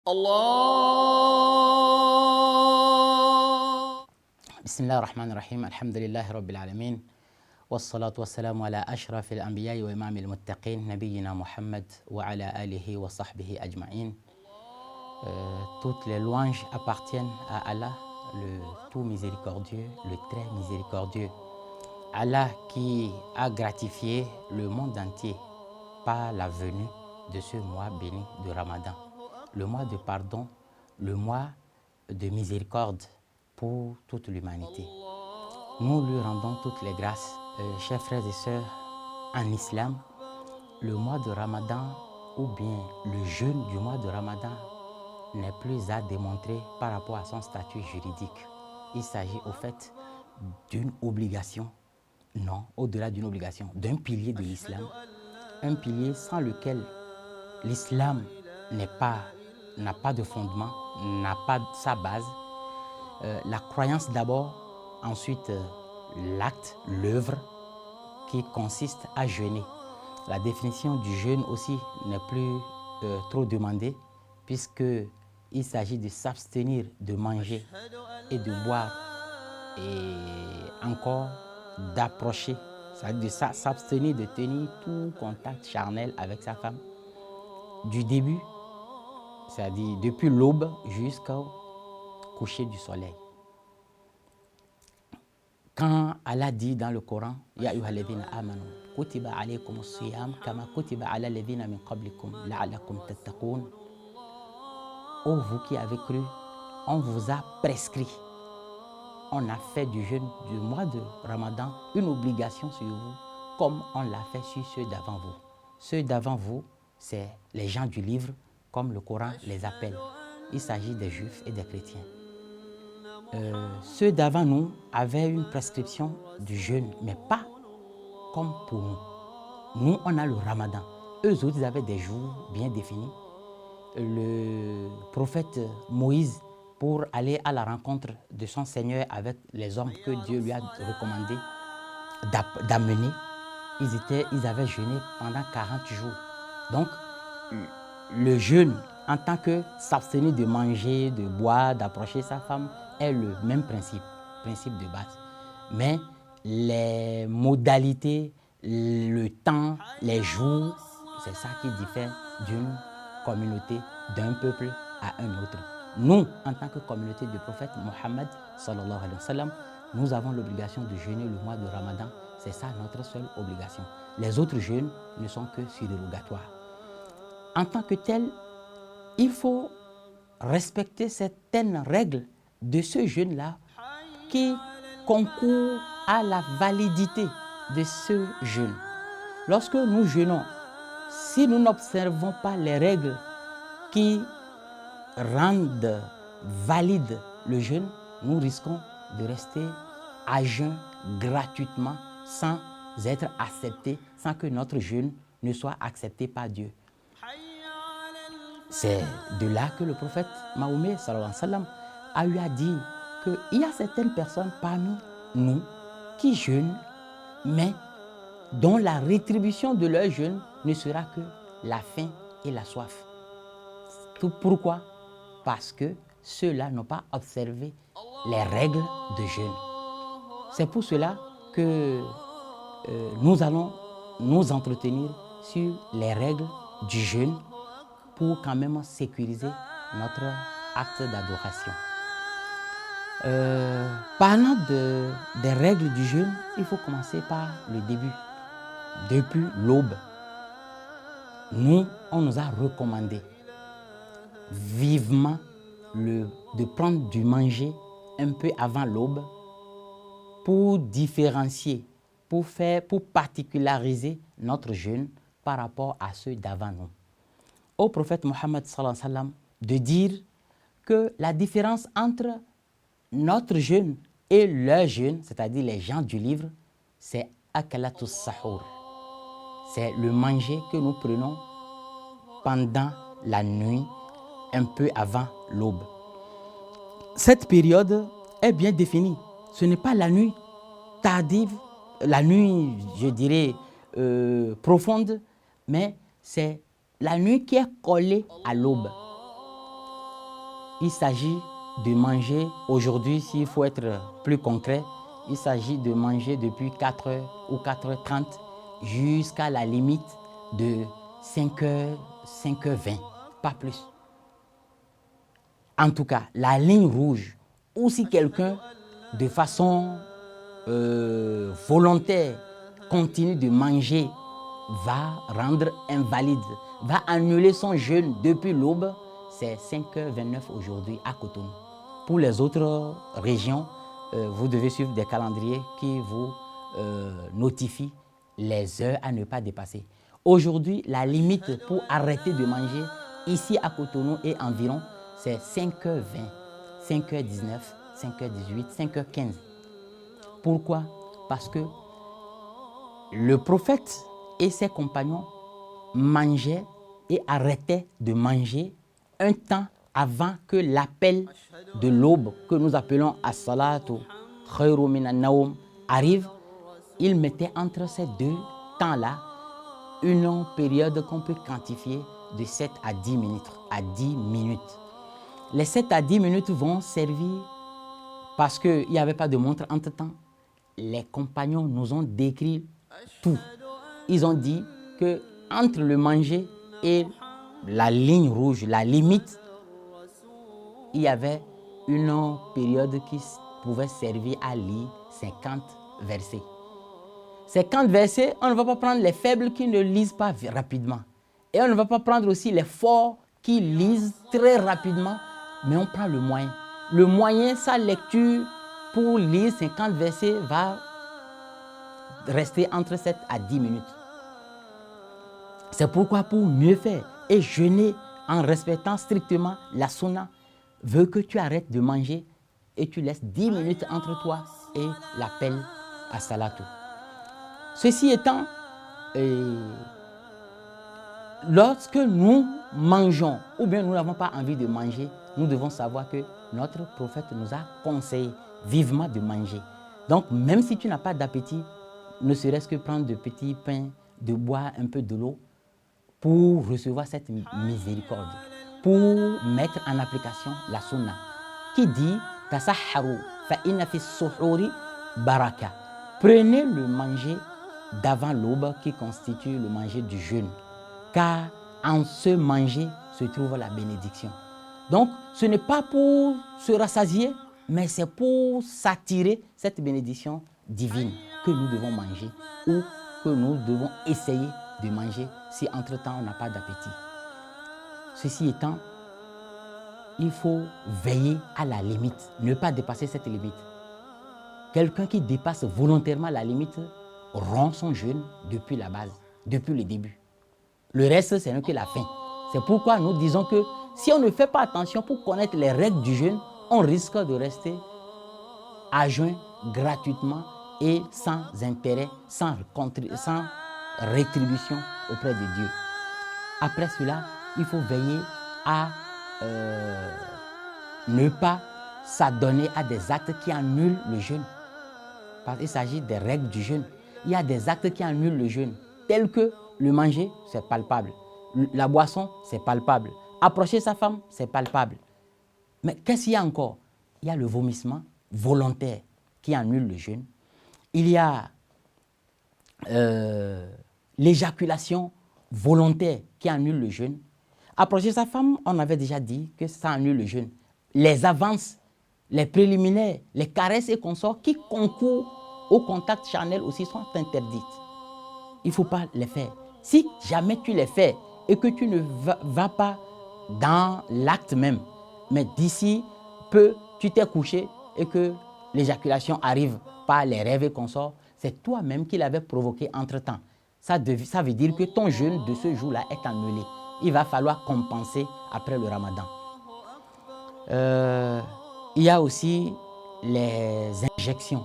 الله. بسم الله الرحمن الرحيم. الحمد لله رب العالمين والصلاة والسلام على أشرف الأنبياء وإمام المتقين نبينا محمد وعلى آله وصحبه أجمعين. Toutes les louanges appartiennent à Allah, le tout miséricordieux, le très miséricordieux. Allah qui a gratifié le monde entier par la venue de ce mois béni de Ramadan, le mois de pardon, le mois de miséricorde pour toute l'humanité. Nous lui rendons toutes les grâces. Chers frères et sœurs, en islam, le mois de Ramadan ou bien le jeûne du mois de Ramadan n'est plus à démontrer par rapport à son statut juridique. Il s'agit au fait d'une obligation, non, au-delà d'une obligation, d'un pilier de l'islam, un pilier sans lequel l'islam n'a pas de fondement, n'a pas sa base. La croyance d'abord, ensuite l'acte, l'œuvre qui consiste à jeûner. La définition du jeûne aussi n'est plus trop demandée puisqu'il s'agit de s'abstenir de manger et de boire et encore d'approcher, c'est-à-dire de s'abstenir de tenir tout contact charnel avec sa femme du début, c'est-à-dire depuis l'aube jusqu'au coucher du soleil. Quand Allah dit dans le Coran, Ya ayyuhalladhina amanu, kutiba alaykumus siyam kama kutiba ala alladhina min qablikum la'allakum tattaqun. Ô vous qui avez cru, on vous a prescrit, on a fait du jeûne du mois de Ramadan une obligation sur vous, comme on l'a fait sur ceux d'avant vous. Ceux d'avant vous, c'est les gens du livre, comme le Coran les appelle. Il s'agit des juifs et des chrétiens. Ceux d'avant nous avaient une prescription du jeûne, mais pas comme pour nous. Nous, on a le Ramadan. Eux autres, ils avaient des jours bien définis. Le prophète Moïse, pour aller à la rencontre de son Seigneur avec les hommes que Dieu lui a recommandé d'amener, ils avaient jeûné pendant 40 jours. Donc, le jeûne, en tant que s'abstenir de manger, de boire, d'approcher sa femme, est le même principe de base. Mais les modalités, le temps, les jours, c'est ça qui diffère d'une communauté, d'un peuple à un autre. Nous, en tant que communauté du prophète Mohammed, sallallahu alayhi wa sallam, nous avons l'obligation de jeûner le mois de Ramadan. C'est ça notre seule obligation. Les autres jeûnes ne sont que surérogatoires. En tant que tel, il faut respecter certaines règles de ce jeûne-là qui concourent à la validité de ce jeûne. Lorsque nous jeûnons, si nous n'observons pas les règles qui rendent valide le jeûne, nous risquons de rester à jeûn gratuitement sans être acceptés, sans que notre jeûne ne soit accepté par Dieu. C'est de là que le prophète Mahomet sallallahu alayhi wa sallam a eu à dire qu'il y a certaines personnes parmi nous qui jeûnent, mais dont la rétribution de leur jeûne ne sera que la faim et la soif. Tout pourquoi? Parce que ceux-là n'ont pas observé les règles de jeûne. C'est pour cela que nous allons nous entretenir sur les règles du jeûne pour quand même sécuriser notre acte d'adoration. Parlant des règles du jeûne, il faut commencer par le début. Depuis l'aube, on nous a recommandé vivement de prendre du manger un peu avant l'aube pour différencier, pour particulariser notre jeûne par rapport à ceux d'avant nous. Au prophète Mohammed sallallahu alayhi wa sallam de dire que la différence entre notre jeûne et leur jeûne, c'est-à-dire les gens du livre, c'est akalatus sahur. C'est le manger que nous prenons pendant la nuit, un peu avant l'aube. Cette période est bien définie. Ce n'est pas la nuit tardive, la nuit, je dirais, profonde, mais c'est la nuit qui est collée à l'aube. il s'agit de manger, aujourd'hui, s'il faut être plus concret, il s'agit de manger depuis 4h ou 4h30 jusqu'à la limite de 5h, 5h20, pas plus. En tout cas, la ligne rouge, ou si quelqu'un, de façon volontaire, continue de manger, va rendre invalide, va annuler son jeûne depuis l'aube, c'est 5h29 aujourd'hui à Cotonou. Pour les autres régions, vous devez suivre des calendriers qui vous notifient les heures à ne pas dépasser. Aujourd'hui, la limite pour arrêter de manger ici à Cotonou et environ, c'est 5h20, 5h19, 5h18, 5h15. Pourquoi? Parce que le prophète et ses compagnons mangeaient et arrêtaient de manger un temps avant que l'appel de l'aube, que nous appelons as-salatu khayru minan nawm, arrive. Ils mettaient entre ces deux temps-là une période qu'on peut quantifier de 7 à 10 minutes. Les 7 à 10 minutes vont servir parce qu'il n'y avait pas de montre entre-temps. Les compagnons nous ont décrit tout. Ils ont dit que entre le manger et la ligne rouge, la limite, il y avait une période qui pouvait servir à lire 50 versets. 50 versets, on ne va pas prendre les faibles qui ne lisent pas rapidement. Et on ne va pas prendre aussi les forts qui lisent très rapidement, mais on prend le moyen. Le moyen, sa lecture pour lire 50 versets va rester entre 7 à 10 minutes. C'est pourquoi pour mieux faire et jeûner en respectant strictement la sunna, veut que tu arrêtes de manger et tu laisses 10 minutes entre toi et l'appel à salatu. Ceci étant, lorsque nous mangeons ou bien nous n'avons pas envie de manger, nous devons savoir que notre prophète nous a conseillé vivement de manger. Donc, même si tu n'as pas d'appétit, ne serait-ce que prendre de petits pains, de boire un peu de l'eau pour recevoir cette miséricorde, pour mettre en application la sunna qui dit « Tasahharu fa inna fi suhuri baraka ». Prenez le manger d'avant l'aube qui constitue le manger du jeûne, car en ce manger se trouve la bénédiction. Donc, ce n'est pas pour se rassasier, mais c'est pour s'attirer cette bénédiction divine que nous devons manger ou que nous devons essayer de manger si entre-temps on n'a pas d'appétit. Ceci étant, il faut veiller à la limite, ne pas dépasser cette limite. Quelqu'un qui dépasse volontairement la limite rompt son jeûne depuis la base, depuis le début. Le reste, c'est que la fin. C'est pourquoi nous disons que si on ne fait pas attention pour connaître les règles du jeûne, on risque de rester à jeûn gratuitement et sans intérêt, sans rétribution auprès de Dieu. Après cela, il faut veiller à ne pas s'adonner à des actes qui annulent le jeûne. Parce qu'il s'agit des règles du jeûne. Il y a des actes qui annulent le jeûne, tels que le manger, c'est palpable. La boisson, c'est palpable. Approcher sa femme, c'est palpable. Mais qu'est-ce qu'il y a encore? Il y a le vomissement volontaire qui annule le jeûne. Il y a l'éjaculation volontaire qui annule le jeûne. Approcher sa femme, on avait déjà dit que ça annule le jeûne. Les avances, les préliminaires, les caresses et consorts qui concourent au contact charnel aussi sont interdites. Il ne faut pas les faire. Si jamais tu les fais et que tu ne vas pas dans l'acte même, mais d'ici peu, tu t'es couché et que l'éjaculation arrive par les rêves et consorts, c'est toi-même qui l'avais provoqué entre-temps. Ça veut dire que ton jeûne de ce jour-là est annulé. Il va falloir compenser après le ramadan. Il y a aussi les injections,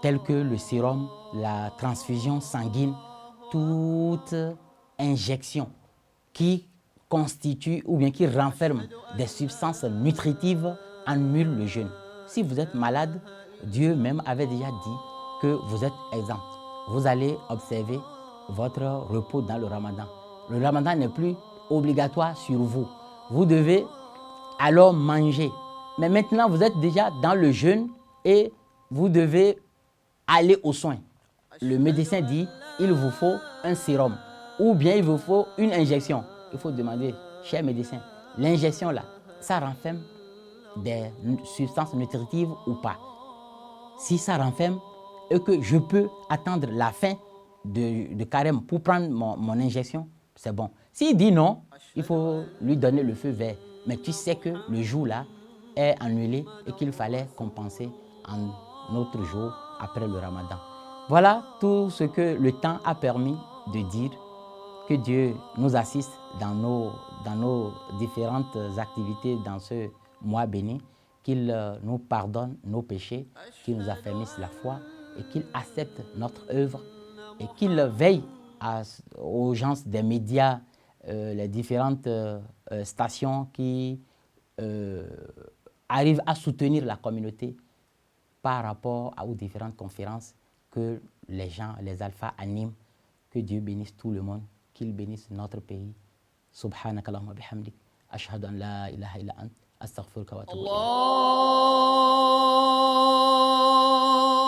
telles que le sérum, la transfusion sanguine, toute injection qui constitue ou bien qui renferme des substances nutritives annule le jeûne. Si vous êtes malade, Dieu même avait déjà dit que vous êtes exempt. Vous allez observer votre repos dans le ramadan. Le ramadan n'est plus obligatoire sur vous. Vous devez alors mangez. Mais maintenant, vous êtes déjà dans le jeûne et vous devez aller aux soins. Le médecin dit, il vous faut un sérum ou bien il vous faut une injection. Il faut demander, cher médecin, l'injection là, ça renferme des substances nutritives ou pas? Si ça renferme et que je peux attendre la fin de carême pour prendre mon injection, c'est bon. S'il dit non, il faut lui donner le feu vert. Mais tu sais que le jour là est annulé et qu'il fallait compenser un autre jour après le ramadan. Voilà tout ce que le temps a permis de dire. Que Dieu nous assiste dans nos différentes activités dans ce mois béni, qu'il nous pardonne nos péchés, qu'il nous affermisse la foi et qu'il accepte notre œuvre et qu'il veille aux gens des médias, les différentes stations qui arrivent à soutenir la communauté par rapport aux différentes conférences que les gens, les alphas animent. Que Dieu bénisse tout le monde, qu'il bénisse notre pays. Subhanak Allahumma bihamdik. Ashhadu an la ilaha illa ant. Astaghfiruka wa atubu ilayk.